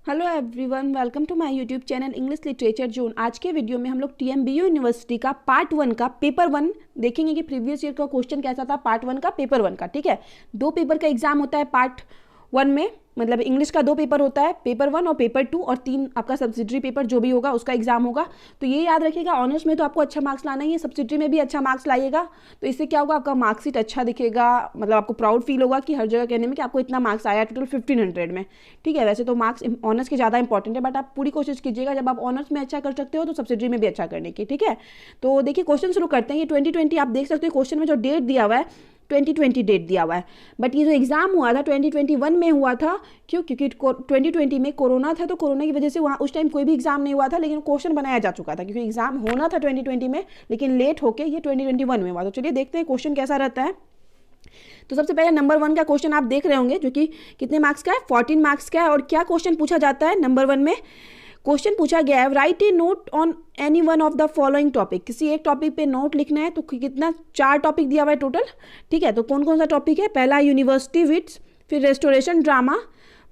Hello everyone, welcome to my YouTube channel English literature zone. आज के video में हम लोग टीएमबीयू यूनिवर्सिटी का पार्ट 1 का पेपर 1 देखेंगे कि प्रीवियस ईयर का क्वेश्चन कैसा था। पार्ट 1 का पेपर 1 का, ठीक है। 2 पेपर का एग्जाम होता है पार्ट 1 में, मतलब इंग्लिश का 2 पेपर होता है, पेपर 1 और पेपर 2, और 3 आपका सब्सिडरी पेपर जो भी होगा उसका एग्जाम होगा। तो ये याद रखिएगा, ऑनर्स में तो आपको अच्छा मार्क्स लाना ही है, सब्सिडरी में भी अच्छा मार्क्स लाइएगा। तो इससे क्या होगा, आपका मार्कशीट अच्छा दिखेगा, मतलब आपको प्राउड फील होगा कि हर जगह कहने में कि आपको इतना मार्क्स आया टोटल 1500 में, ठीक है। वैसे तो मार्क्स ऑनर्स के ज़्यादा इंपॉर्टेंट है, बट आप पूरी कोशिश कीजिएगा जब आप ऑनर्स में अच्छा कर सकते हो तो सब्सिडरी में भी अच्छा करने की, ठीक है। तो देखिए क्वेश्चन शुरू करते हैं। ये 2020 आप देख सकते हो, क्वेश्चन में जो डेट दिया हुआ है 2020 डेट दिया हुआ है, बट ये जो एग्जाम हुआ था 2021 में हुआ था। क्यों? क्योंकि 2020 में कोरोना था, तो कोरोना की वजह से वहाँ उस टाइम कोई भी एग्जाम नहीं हुआ था, लेकिन क्वेश्चन बनाया जा चुका था, क्योंकि एग्जाम होना था 2020 में, लेकिन लेट होके ये 2021 में हुआ। तो चलिए देखते हैं क्वेश्चन कैसा रहता है। तो सबसे पहले नंबर 1 का क्वेश्चन आप देख रहे होंगे, जो कि कितने मार्क्स का है, 14 मार्क्स का है। और क्या क्वेश्चन पूछा जाता है नंबर 1 में? क्वेश्चन पूछा गया है, write A note on any one of the following topic. किसी एक टॉपिक पे नोट लिखना है। तो कितना, 4 टॉपिक दिया हुआ है टोटल, ठीक है। तो कौन कौन सा टॉपिक है? पहला यूनिवर्सिटी विट्स, फिर restoration drama,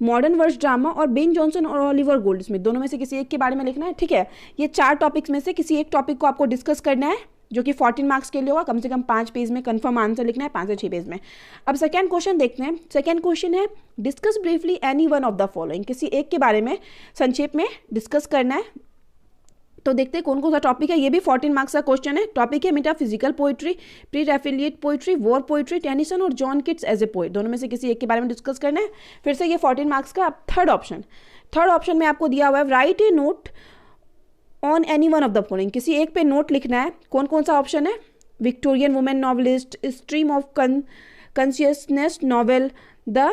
modern verse drama, और बेन जॉनसन और ऑलिवर गोल्डस्मिथ, दोनों में से किसी एक के बारे में लिखना है, ठीक है। ये 4 टॉपिक्स में से किसी एक टॉपिक को आपको डिस्कस करना है, जो कि 14 मार्क्स के लिए होगा। कम से कम 5 पेज में कंफर्म आंसर लिखना है, 5 से 6 पेज में। अब सेकंड क्वेश्चन देखते हैं। सेकंड क्वेश्चन है, discuss briefly any one of the following. किसी एक के बारे में संक्षेप में डिस्कस करना है। तो देखते हैं कौन कौन सा टॉपिक है। ये भी 14 मार्क्स का क्वेश्चन है। टॉपिक है metaphysical poetry, pre Raphaelite poetry, war poetry, Tennyson और John Keats as a poet, दोनों में से किसी एक के बारे में डिस्कस करना है। फिर से ये 14 मार्क्स का। अब थर्ड ऑप्शन में आपको दिया हुआ है, write A note on any one of the following. किसी एक पे नोट लिखना है। कौन कौन सा ऑप्शन है? Victorian women novelist, stream of consciousness novel, the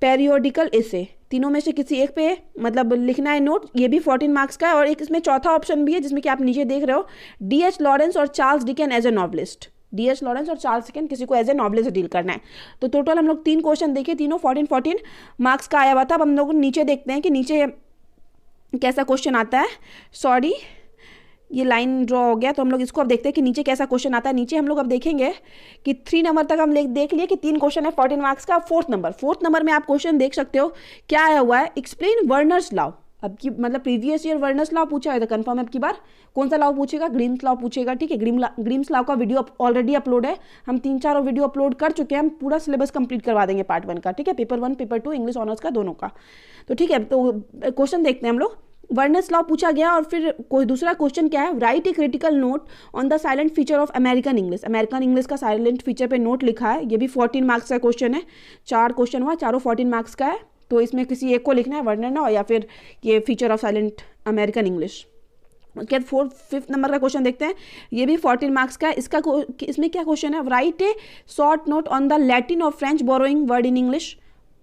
periodical essay, तीनों में से किसी एक पे मतलब लिखना है नोट। ये भी 14 मार्क्स का है। और एक इसमें चौथा ऑप्शन भी है, जिसमें कि आप नीचे देख रहे हो, डीएच लॉरेंस और Charles Dicken as a novelist. D H Lawrence और चार्ल्स डिकेन, किसी को एज ए नॉवलिस्ट डील करना है। तो टोटल हम लोग 3 क्वेश्चन देखे, तीनों 14 मार्क्स का आया हुआ था। अब हम लोग नीचे देखते हैं कि नीचे कैसा क्वेश्चन आता है। सॉरी, ये लाइन ड्रॉ हो गया, तो हम लोग इसको अब देखते हैं कि नीचे कैसा क्वेश्चन आता है। नीचे हम लोग अब देखेंगे कि 3 नंबर तक हम देख लिए कि 3 क्वेश्चन है 14 मार्क्स का। फोर्थ नंबर में आप क्वेश्चन देख सकते हो, क्या आया हुआ है, एक्सप्लेन वर्नर्स लॉ। अब की मतलब प्रीवियस ईयर वर्नर्स लॉ पूछा है, तो कंफर्म है अब की बार कौन सा लॉ पूछेगा, ग्रीम्स लॉ पूछेगा, ठीक है। ग्रीम्स लॉ का वीडियो ऑलरेडी अपलोड है, हम 3-4 वीडियो अपलोड कर चुके हैं। हम पूरा सिलेबस कंप्लीट करवा देंगे पार्ट 1 का, ठीक है, पेपर 1 पेपर 2 इंग्लिश ऑनर्स का दोनों का। तो ठीक है, तो क्वेश्चन देखते हैं हम लोग। वर्नर्स लॉ पूछा गया, और फिर कोई दूसरा क्वेश्चन क्या है, write a critical note on the silent feature of American English. American English का साइलेंट फीचर पे नोट लिखा है। ये भी 14 मार्क्स का क्वेश्चन है। 4 क्वेश्चन हुआ, चारों 14 मार्क्स का है। तो इसमें किसी एक को लिखना है, वर्नर लॉ या फिर ये feature of silent American English. उसके बाद 5th नंबर का क्वेश्चन देखते हैं। ये भी 14 मार्क्स का है। इसमें क्या क्वेश्चन है, write a short note on the Latin और French borrowing word in English.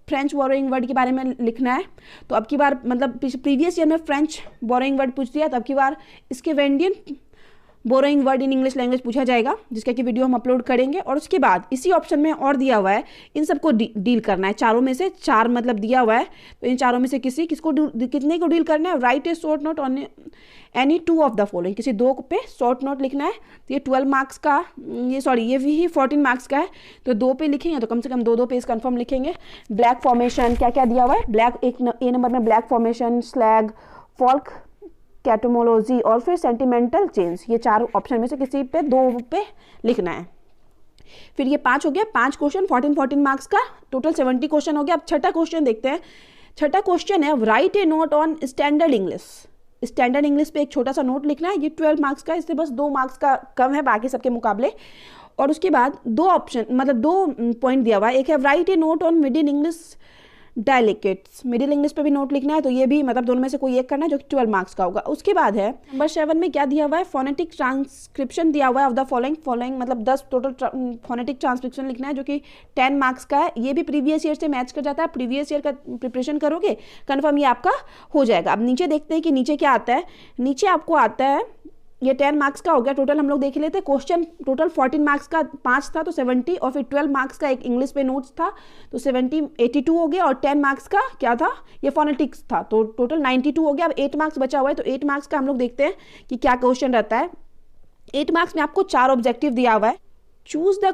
French borrowing word के बारे में लिखना है। तो अब की बार मतलब प्रीवियस ईयर में फ्रेंच बोरोइंग वर्ड पूछ दिया, तो अब की बार इसके वेंडियन borrowing word in English language पूछा जाएगा, जिसका कि वीडियो हम अपलोड करेंगे। और उसके बाद इसी ऑप्शन में और दिया हुआ है, इन सबको डील करना है। चारों में से 4 मतलब दिया हुआ है, तो इन चारों में से कितने को डील करना है। Write a short note on any 2 of the following. किसी 2 पे शॉर्ट नोट लिखना है। तो ये 12 मार्क्स का, ये भी 14 मार्क्स का है। तो 2 पे लिखेंगे तो कम से कम 2 पेज कंफर्म लिखेंगे। ब्लैक फॉर्मेशन, क्या क्या दिया हुआ है, ब्लैक ए नंबर में ब्लैक फॉर्मेशन, स्लैग, फॉल्क कैटोमोलॉजी, और फिर सेंटिमेंटल चेंज। ये 4 ऑप्शन में से किसी पे 2 पे लिखना है। फिर ये 5 हो गया, 5 क्वेश्चन 14 मार्क्स का, टोटल 70 क्वेश्चन हो गया। अब छठा क्वेश्चन देखते हैं। छठा क्वेश्चन है, write A note on standard English. Standard English पे एक छोटा सा नोट लिखना है। ये 12 मार्क्स का, इससे बस 2 मार्क्स का कम है बाकी सबके मुकाबले। और उसके बाद 2 ऑप्शन मतलब 2 पॉइंट दिया हुआ है। एक है, write A note on middle English dialects. Middle English पे भी नोट लिखना है। तो ये भी मतलब दोनों में से कोई एक करना है, जो कि 12 मार्क्स का होगा। उसके बाद है नंबर 7 में क्या दिया हुआ है, फोनेटिक ट्रांसक्रिप्शन दिया हुआ है ऑफ द फॉलोइंग मतलब 10 टोटल फोनेटिक ट्रांसक्रिप्शन लिखना है, जो कि 10 मार्क्स का है। ये भी प्रीवियस ईयर से मैच कर जाता है। प्रीवियस ईयर का प्रिपरेशन करोगे कन्फर्म ये आपका हो जाएगा। अब नीचे देखते हैं कि नीचे क्या आता है। नीचे आपको आता है, ये 10 मार्क्स का हो गया। टोटल हम लोग देख लेते हैं क्वेश्चन। टोटल 14 मार्क्स का 5 था, तो 70, और फिर 12 मार्क्स का एक इंग्लिश पे नोट्स था, तो 70 82 हो गया। और 10 मार्क्स का क्या था, ये फोनेटिक्स था, तो टोटल 92 हो गया। अब 8 मार्क्स बचा हुआ है, तो 8 मार्क्स का हम लोग देखते हैं कि क्या क्वेश्चन रहता है। 8 मार्क्स में आपको 4 ऑब्जेक्टिव दिया हुआ है। Choose the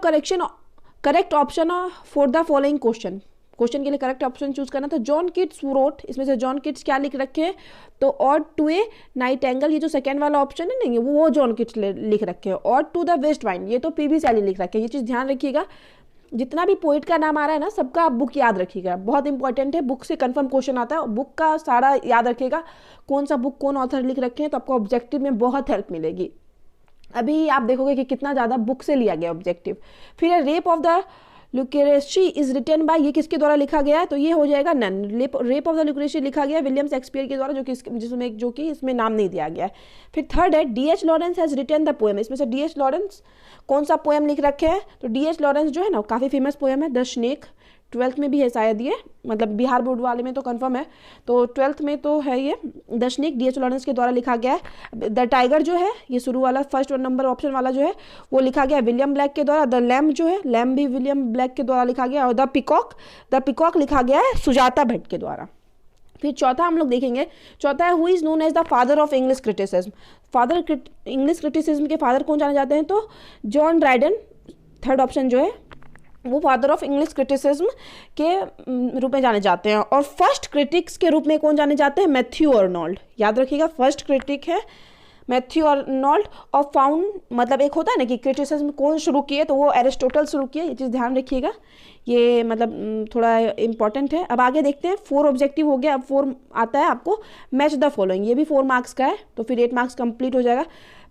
correct option for the following question. Question के लिए करेक्ट ऑप्शन चूज करना। तो जॉन किट्स रोट, इसमें से जॉन किट्स क्या लिख रखे हैं, तो ode to a nightingale, ये जो सेकंड वाला ऑप्शन है नहीं, वो जॉन किट्स लिख रखे हैं। Ode to the west wind, ये तो पीबी सैली लिख रखे हैं। ये चीज़ ध्यान रखिएगा, जितना भी पोइट का नाम आ रहा है ना, सबका आप बुक याद रखिएगा, बहुत इंपॉर्टेंट है। बुक से कंफर्म क्वेश्चन आता है, बुक का सारा याद रखिएगा, कौन सा बुक कौन ऑथर लिख रखे हैं, तो आपको ऑब्जेक्टिव में बहुत हेल्प मिलेगी। अभी आप देखोगे कि कितना ज़्यादा बुक से लिया गया ऑब्जेक्टिव। फिर rape of the Lucrece is written by, ये किसके द्वारा लिखा गया है, तो ये हो जाएगा नन। रेप ऑफ द लुक्रेसी लिखा गया है विलियम शेक्सपियर के द्वारा, जो कि इसमें नाम नहीं दिया गया है। फिर थर्ड है D.H. Lawrence has written the poem, इसमें से D.H. लॉरेंस कौन सा पोएम लिख रखे हैं, तो D.H. लॉरेंस जो है ना काफ़ी फेमस पोएम है द स्नेक, 12th में भी है शायद ये, मतलब बिहार बोर्ड वाले में तो कंफर्म है, तो 12th में तो है ये द स्नेक, D.H. लॉरेंस के द्वारा लिखा गया है। द टाइगर जो है, ये शुरू वाला फर्स्ट नंबर ऑप्शन वाला जो है वो लिखा गया विलियम ब्लैक के द्वारा। द लैम्ब जो है, लैम्ब भी विलियम ब्लैक के द्वारा लिखा गया। और द पिकॉक लिखा गया है सुजाता भट्ट के द्वारा। फिर चौथा हम लोग देखेंगे, चौथा है who is known as the father of English criticism. English criticism के फादर कौन जाने जाते हैं, तो जॉन ड्राइडन, थर्ड ऑप्शन जो है वो फादर ऑफ इंग्लिश क्रिटिसिज्म के रूप में जाने जाते हैं। और फर्स्ट क्रिटिक्स के रूप में कौन जाने जाते हैं, मैथ्यू अर्नोल्ड, याद रखिएगा फर्स्ट क्रिटिक है मैथ्यू अर्नोल्ड। और फाउंड, मतलब एक होता है ना कि क्रिटिसिज्म कौन शुरू किए, तो वो एरिस्टोटल शुरू किए, ये चीज़ ध्यान रखिएगा, ये मतलब थोड़ा इंपॉर्टेंट है। अब आगे देखते हैं, 4 ऑब्जेक्टिव हो गया, अब 4 आता है आपको मैच द फॉलोइंग, ये भी 4 मार्क्स का है, तो फिर 8 मार्क्स कंप्लीट हो जाएगा।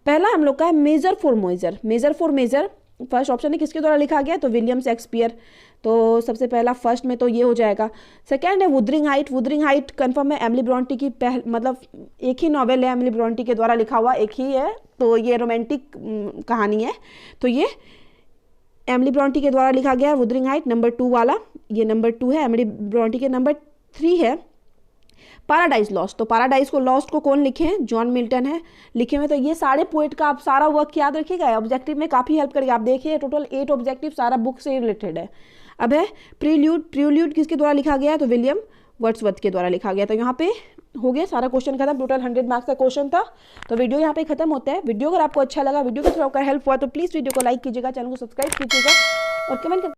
पहला हम लोग का है major for major, first option है किसके द्वारा लिखा गया, तो विलियम शेक्सपियर, तो सबसे पहला फर्स्ट में तो ये हो जाएगा। सेकंड है वुदरिंग हाइट कंफर्म है एमिली ब्रोंटी की, मतलब एक ही नॉवेल है एमिली ब्रोंटी के द्वारा लिखा हुआ, एक ही है, तो ये रोमांटिक कहानी है, तो ये एमिली ब्रोंटी के द्वारा लिखा गया है वुदरिंग हाइट। नंबर 2 वाला, ये नंबर 2 है एमिली ब्रोंटी के। नंबर 3 है पैराडाइज लॉस्ट, तो पैराडाइज को लॉस्ट को कौन लिखे हैं, जॉन मिल्टन है लिखे हुए। तो ये सारे पोएट का आप सारा वर्क याद रखिएगा, ऑब्जेक्टिव में काफ़ी हेल्प करेगा। आप देखिए टोटल 8 ऑब्जेक्टिव सारा बुक से रिलेटेड है। अब है प्रील्यूड किसके द्वारा लिखा गया है, तो विलियम वर्ड्सवर्थ के द्वारा लिखा गया। तो यहाँ पे हो गया सारा क्वेश्चन खत्म, टोटल 100 मार्क्स का क्वेश्चन था। तो वीडियो यहाँ पे खत्म होता है। वीडियो अगर आपको अच्छा लगा, वीडियो का थोड़ा हेल्प हुआ, तो प्लीज़ वीडियो को लाइक कीजिएगा, चैनल को सब्सक्राइब कीजिएगा और कमेंट